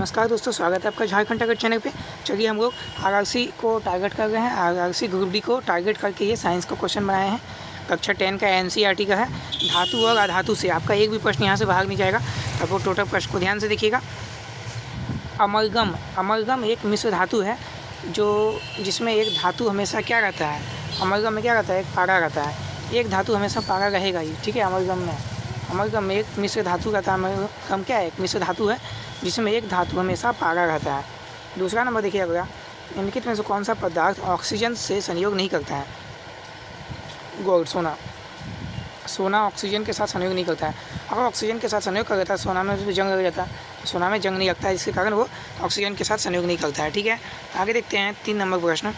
नमस्कार दोस्तों, स्वागत है आपका झारखंड टारगेट चैनल पे। चलिए हम लोग आरआरसी को टारगेट कर रहे हैं। आरआरसी ग्रुप डी को टारगेट करके ये साइंस का क्वेश्चन बनाए हैं। कक्षा 10 का एनसीईआरटी का है। धातु और अधातु से आपका एक भी प्रश्न यहाँ से बाहर नहीं जाएगा। अब वो टोटल प्रश्न को ध्यान से देखिएगा। अमरगम एक मिश्र धातु है जिसमें एक धातु हमेशा क्या रहता है। अमरगम में क्या रहता है, एक पारा रहता है। एक धातु हमेशा पारा रहेगा ही, ठीक है। अमरगम में एक मिश्र धातु रहता है। अमरगम क्या है, एक मिश्र धातु है जिसमें एक धातु हमेशा पारा रहता है। दूसरा नंबर देखिएगा, निम्नलिखित में से कौन सा पदार्थ ऑक्सीजन से संयोग नहीं करता है। गोल्ड, सोना ऑक्सीजन के साथ संयोग नहीं करता है। अगर ऑक्सीजन के साथ संयोग कर देता है सोना में जंग लग जाता है। सोना में जंग नहीं लगता है, इसके कारण वो ऑक्सीजन के साथ संयोग नहीं करता है, ठीक है। आगे देखते हैं 3 नंबर प्रश्न।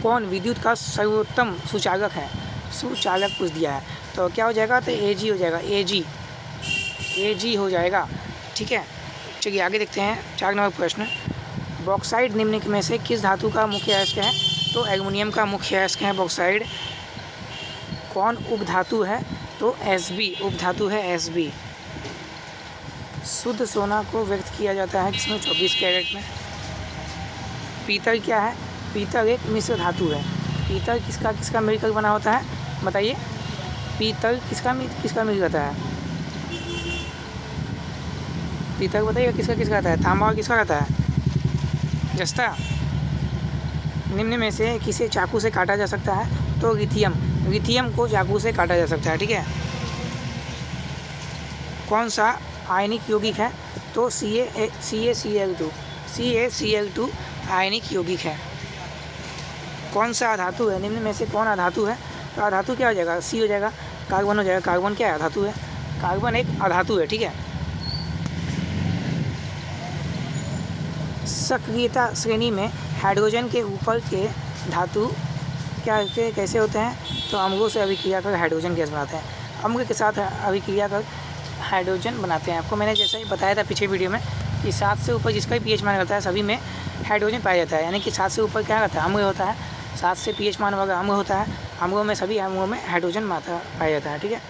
कौन विद्युत का सर्वोत्तम सुचालक है। सुचालक पूछ दिया है तो क्या हो जाएगा, तो एजी हो जाएगा। एजी हो जाएगा, ठीक है। चलिए आगे देखते हैं 4 नंबर प्रश्न। बॉक्साइड निम्नलिखित में से किस धातु का मुख्य अयस्क है, तो एल्युमिनियम का मुख्य अयस्क है बॉक्साइड। कौन उपधातु है, तो एसबी उपधातु है, एसबी। शुद्ध सोना को व्यक्त किया जाता है किसमें, 24 कैरेट में। पीतल क्या है, पीतल एक मिश्र धातु है। पीतल किसका मिलकर बना होता है, बताइए। पीतल किसका मिल जाता है, पीतल बताइएगा किसका रहता है। तांबा और किसका रहता है, जस्ता। निम्न में से किसे चाकू से काटा जा सकता है, तो लिथियम को चाकू से काटा जा सकता है, ठीक है। कौन सा आयनिक यौगिक है, तो CaCl2 आयनिक यौगिक है। कौन सा अधातु है, निम्न में से कौन अधातु है, तो अधातु क्या हो जाएगा, सी हो जाएगा। कार्बन हो जाएगा। कार्बन क्या है, अधातु है। कार्बन एक अधातु है, ठीक है। सक्रियता श्रेणी में हाइड्रोजन के ऊपर के धातु कैसे होते हैं, तो अम्लों से अभिक्रिया कर हाइड्रोजन गैस बनाते हैं। अम्ल के साथ अभिक्रिया कर हाइड्रोजन बनाते हैं। आपको मैंने जैसा ही बताया था पिछले वीडियो में कि 7 से ऊपर जिसका भी pH मान रहता है सभी में हाइड्रोजन पाया जाता है। यानी कि 7 से ऊपर क्या रहता है, अम्ल होता है। 7 से pH मान वाला अम्ल होता है। अम्लों में सभी अम्लों में हाइड्रोजन मात्रा पाया जाता है, ठीक है।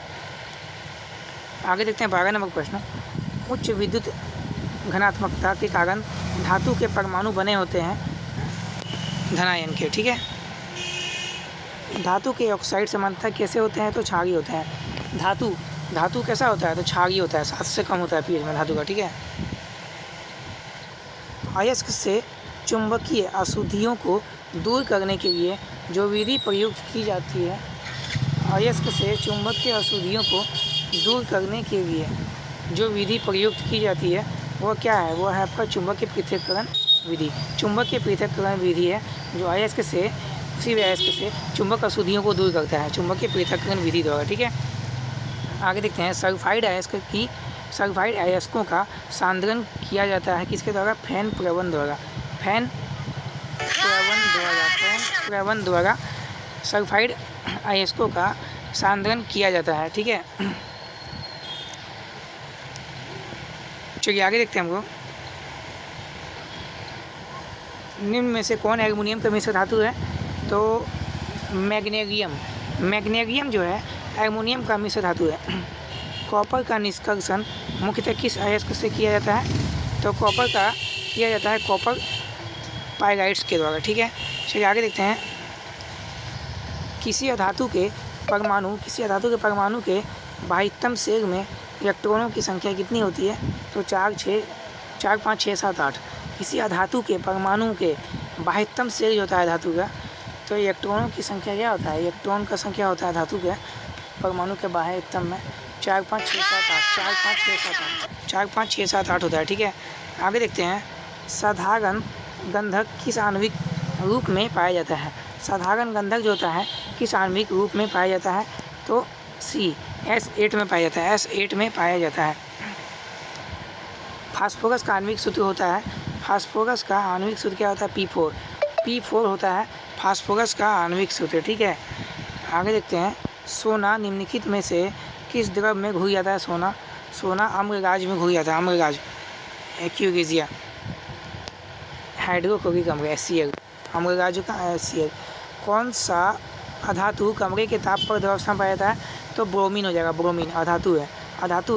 आगे देखते हैं 12 नंबर प्रश्न। उच्च विद्युत घनात्मकता के कारण धातु के परमाणु बने होते हैं धनायन के, ठीक है। धातु के ऑक्साइड समानता कैसे होते हैं, तो क्षारीय होते हैं। धातु कैसा होता है, तो क्षारीय होता है। 7 से कम होता है pH में धातु का, ठीक है। अयस्क से चुंबकीय अशुद्धियों को दूर करने के लिए जो विधि प्रयुक्त की जाती है, अयस्क से चुंबकीय अशुद्धियों को दूर करने के लिए जो विधि प्रयुक्त की जाती है वो क्या है, वो है आपका चुंबकीय पृथक्करण विधि। चुंबकीय पृथक्करण विधि है जो अयस्क से किसी भी अयस्क से चुंबक अशुद्धियों को दूर करता है चुंबकीय पृथक्करण विधि द्वारा, ठीक है। आगे देखते हैं सल्फाइड अयस्कों का सांद्रण किया जाता है किसके द्वारा, फैन प्रवण द्वारा सल्फाइड अयस्कों का सांद्रण किया जाता है, ठीक है। चलिए आगे देखते हैं हमको। निम्न में से कौन एल्युमिनियम का मिश्र धातु है, तो मैग्नीशियम जो है एल्युमिनियम का मिश्र धातु है। कॉपर का निष्कर्षण मुख्यतः किस अयस्क से किया जाता है, तो कॉपर का किया जाता है कॉपर पाइराइड्स के द्वारा, ठीक है। चलिए आगे देखते हैं। किसी अधातु के परमाणु के बाह्यतम शेल में इलेक्ट्रॉनों की संख्या कितनी होती है, तो 4 5 6 7 8। किसी अधातु के परमाणु के बाह्यतम शेल होता है धातु का, तो इलेक्ट्रॉनों की संख्या क्या होता है, इलेक्ट्रॉन का संख्या होता है धातु के परमाणु के बाह्यतम में 4 5 6 7 8 होता है, ठीक है। आगे देखते हैं। साधारण गंधक किस आणविक रूप में पाया जाता है। साधारण गंधक जो होता है किस आणविक रूप में पाया जाता है, तो S8 में पाया जाता है। फास्फोरस का आणविक सूत्र होता है, फास्फोरस का आणविक सूत्र क्या होता है, P4 होता है फास्फोरस का आणविक सूत्र, ठीक है। आगे देखते हैं। सोना निम्नलिखित में से किस द्रव में घुल जाता है, सोना अम्लगाज में घुल जाता है। अम्लगाज एक्यूगेजिया, हाइड्रोक्लोरिक अम्ल HCl, अम्लगाज का HCl। कौन सा अधातु कमरे के ताप पर द्रवावस्था में पाया जाता है, तो ब्रोमीन हो जाएगा। ब्रोमीन अधातु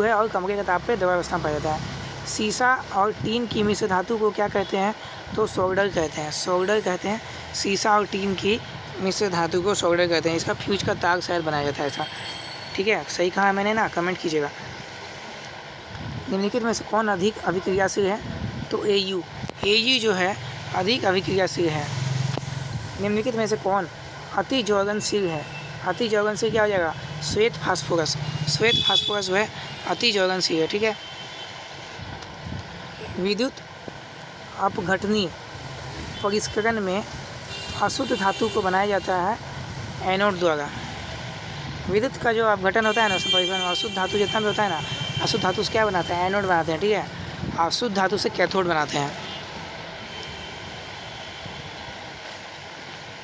है और कमरे के ताप पर द्रवावस्था में पाया जाता है। सीसा और टीन की मिश्र धातु को क्या कहते हैं? तो सोल्डर कहते हैं, सोल्डर कहते हैं। सीसा और टीन की मिश्र धातु को सोल्डर कहते हैं। इसका फ्यूज का ताग शायद बनाया जाता है ऐसा, ठीक है। सही कहा मैंने ना? कमेंट कीजिएगा। निम्नलिखित में से कौन अधिक अभिक्रियाशील है? तो Au जो है अधिक अभिक्रियाशील है। निम्नलिखित में से कौन अति ज्वलनशील है? अति ज्वलनशील क्या हो जाएगा? श्वेत फास्फोरस। श्वेत फास्फोरस जो है अति ज्वलनशील है, ठीक है। विद्युत अपघटनीय परिष्करण में अशुद्ध धातु को बनाया जाता है एनोड द्वारा। विद्युत का जो अपघटन होता है ना, परिष्करण में अशुद्ध धातु जितना भी होता है ना, अशुद्ध धातु से क्या बनाते हैं? एनोड बनाते हैं, ठीक है। अशुद्ध धातु से कैथोड बनाते हैं।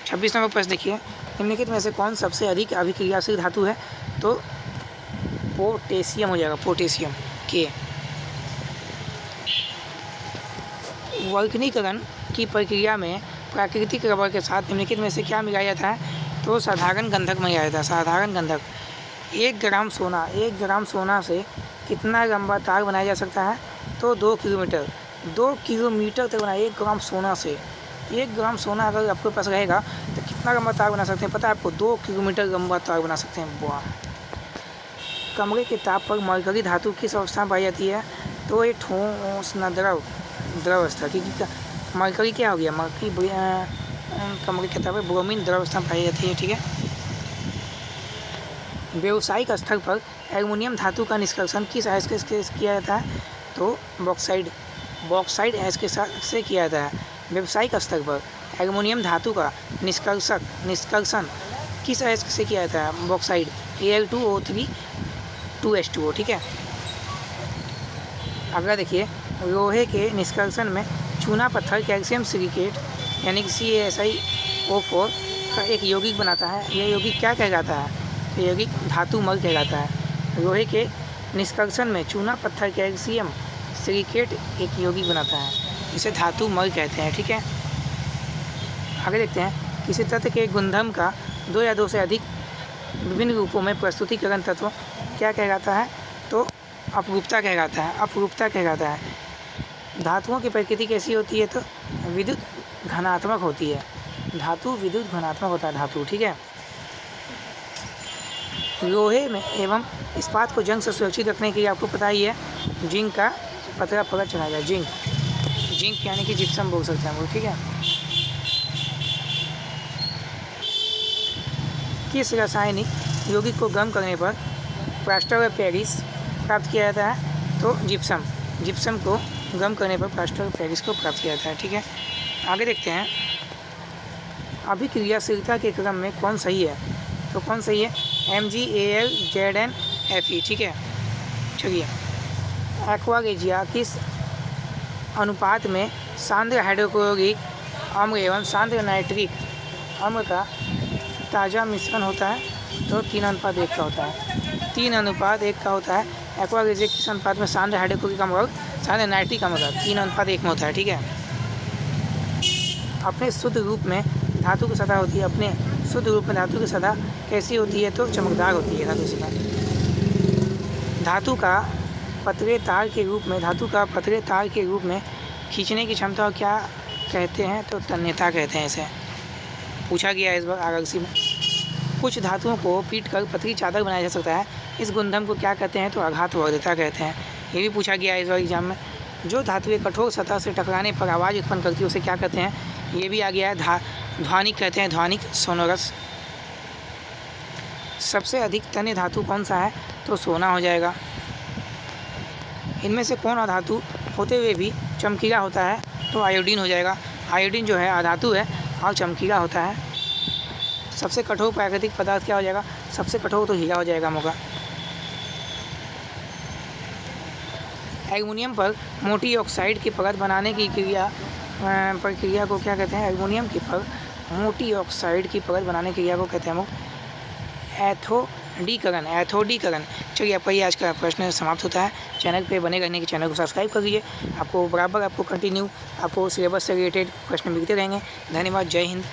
26 नंबर प्रश्न देखिए, निम्नलिखित में से कौन सबसे अधिक अभिक्रियाशील धातु है? तो पोटेशियम हो जाएगा, पोटेशियम के। वल्कनीकरण की प्रक्रिया में प्राकृतिक रबर के साथ निम्नलिखित में से क्या मिलाया जाता है? तो साधारण गंधक मिलाया जाता है, साधारण गंधक। 1 ग्राम सोना से कितना लंबा तार बनाया जा सकता है? तो 2 किलोमीटर। 2 किलोमीटर तक बनाया 1 ग्राम सोना से। 1 ग्राम सोना अगर आपके पास रहेगा तो कितना लंबा तार बना सकते हैं पता है आपको? 2 किलोमीटर लंबा तार बना सकते हैं। वाह। कमरे के ताप पर मरकरी धातु किस अवस्था में पाई जाती है? तो ये ठोस न द्रव अवस्था, क्योंकि मरकरी क्या हो गया? मरकरी कमरे के ताप पर ब्रोमीन द्रव अवस्था में पाई जाती है, ठीक है। व्यावसायिक स्तर पर एल्युमिनियम धातु का निष्कर्षण किस अयस्क से किया जाता है? तो बॉक्साइड अयस्क के साथ से किया जाता है। व्यावसायिक स्तर पर एल्युमिनियम धातु का निष्कर्षण किस अयस्क से किया जाता है? बॉक्साइड, Al2O3 2H2O, ठीक है। अगला देखिए, लोहे के निष्कर्षण में चूना पत्थर कैल्शियम सिलिकेट यानी कि CaSiO4 का एक यौगिक बनाता है। यह यौगिक क्या कहलाता है? यह यौगिक धातु मल कहलाता है। लोहे के निष्कर्षण में चूना पत्थर कैल्शियम सिलिकेट एक यौगिक बनाता है, इसे धातु मल कहते हैं, ठीक है। आगे देखते हैं, किसी तत्व के गुणधर्म का 2 या 2 से अधिक विभिन्न रूपों में प्रस्तुतिकरण तत्व क्या कहलाता है? तो अपरूपता कहलाता है। धातुओं की प्रकृति कैसी होती है? तो विद्युत घनात्मक होती है। धातु विद्युत घनात्मक होता है धातु, ठीक है। लोहे में एवं इस्पात को जंग से सुरक्षित रखने के लिए आपको पता ही है जिंक का पतला परत चढ़ाया जाए। जिंक यानी कि जिप्सम बोल सकते हैं हम लोग, ठीक है। किस रासायनिक यौगिक को गर्म करने पर प्लास्टर ऑफ पेरिस प्राप्त किया जाता है? तो जिप्सम को गर्म करने पर प्लास्टर ऑफ पेरिस को प्राप्त किया जाता है, ठीक है। आगे देखते हैं, अभिक्रियाशीलता के क्रम में कौन सही है? तो कौन सही है? MgAlZnFe, ठीक है। चलिए, एक्वा रेजिया किस अनुपात में सांद्र हाइड्रोक्लोरिक अम्ल एवं सांद्र नाइट्रिक अम्ल का ताज़ा मिश्रण होता है? तो 3:1 का होता है। 3:1 का होता है। एक्वा रेजिया किस अनुपात में सांद्र हाइड्रोक्लोरिक अम्ल और सांद्र नाइट्रिक अम्ल का 3:1 में होता है, ठीक है। अपने शुद्ध रूप में धातु की सतह होती है। अपने शुद्ध रूप में धातु की सतह कैसी होती है? तो चमकदार होती है धातु सतह। धातु का पतले तार के रूप में खींचने की क्षमता को क्या कहते हैं? तो तन्यता कहते हैं इसे। पूछा गया है इस बार आरक्षी में। कुछ धातुओं को पीट कर पतली चादर बनाया जा सकता है, इस गुणधर्म को क्या कहते हैं? तो आघात वर्धता कहते हैं। ये भी पूछा गया है इस बार एग्जाम में। जो धातु एक कठोर सतह से टकराने पर आवाज़ उत्पन्न करती है उसे क्या कहते हैं? ये भी आ गया है, ध्वनिक कहते हैं, ध्वनिक सोनोरस। सबसे अधिक तन्य धातु कौन सा है? तो सोना हो जाएगा। इनमें से कौन अधातु होते हुए भी चमकीला होता है? तो आयोडीन हो जाएगा। आयोडीन जो है अधातु है और चमकीला होता है। सबसे कठोर प्राकृतिक पदार्थ क्या हो जाएगा? सबसे कठोर तो हीरा हो जाएगा मौका। एल्युमिनियम पर मोटी ऑक्साइड की परत बनाने की प्रक्रिया को क्या कहते हैं? एल्युमिनियम की पर मोटी ऑक्साइड की परत बनाने की क्रिया को कहते हैं हम एथोडीकरण। चलिए, आपका ये आज का प्रश्न समाप्त होता है। चैनल पे बने रहने के चैनल को सब्सक्राइब कर लीजिए। आपको बराबर कंटिन्यू आपको सिलेबस से रिलेटेड प्रश्न मिलते रहेंगे। धन्यवाद। जय हिंद।